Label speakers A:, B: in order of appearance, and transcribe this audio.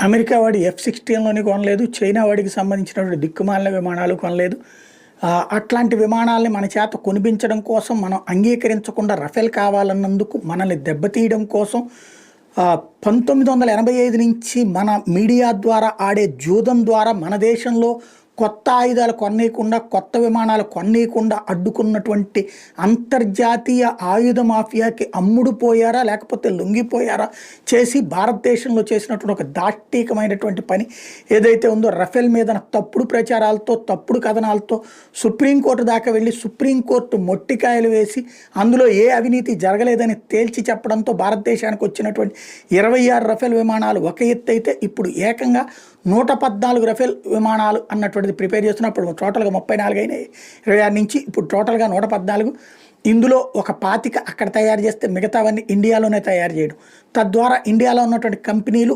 A: America వాడి F-16లోని కొనలేదు. China వాడికి సంబంధించినటువంటి దిక్కుమాలిన విమానాలు కొనలేదు. అట్లాంటి విమానాల్ని మన చేత కొనిపించడం కోసం మనం అంగీకరించకుండా రఫేల్ కావాలన్నందుకు మనల్ని దెబ్బతీయడం కోసం 1985 నుంచి మన మీడియా ద్వారా ఆడే జూదం ద్వారా మన దేశంలో కొత్త ఆయుధాలు కొననీయకుండా, కొత్త విమానాలు కొననీయకుండా అడ్డుకున్నటువంటి అంతర్జాతీయ ఆయుధ మాఫియాకి అమ్ముడుపోయారా, లేకపోతే లొంగిపోయారా చేసి భారతదేశంలో చేసినటువంటి ఒక దాష్టీకమైనటువంటి పని ఏదైతే ఉందో, రఫేల్ మీద తప్పుడు ప్రచారాలతో, తప్పుడు కథనాలతో సుప్రీంకోర్టు దాకా వెళ్ళి సుప్రీంకోర్టు మొట్టికాయలు వేసి అందులో ఏ అవినీతి జరగలేదని తేల్చి చెప్పడంతో భారతదేశానికి వచ్చినటువంటి 26 రఫేల్ విమానాలు ఒక ఎత్తు అయితే, ఇప్పుడు ఏకంగా 114 రఫేల్ విమానాలు అన్నటువంటిది ప్రిపేర్ చేస్తున్నప్పుడు టోటల్గా 34 అయినాయి. 26 నుంచి ఇప్పుడు టోటల్గా 114. ఇందులో ఒక 25 అక్కడ తయారు చేస్తే మిగతావన్నీ ఇండియాలోనే తయారు చేయడం, తద్వారా ఇండియాలో ఉన్నటువంటి కంపెనీలు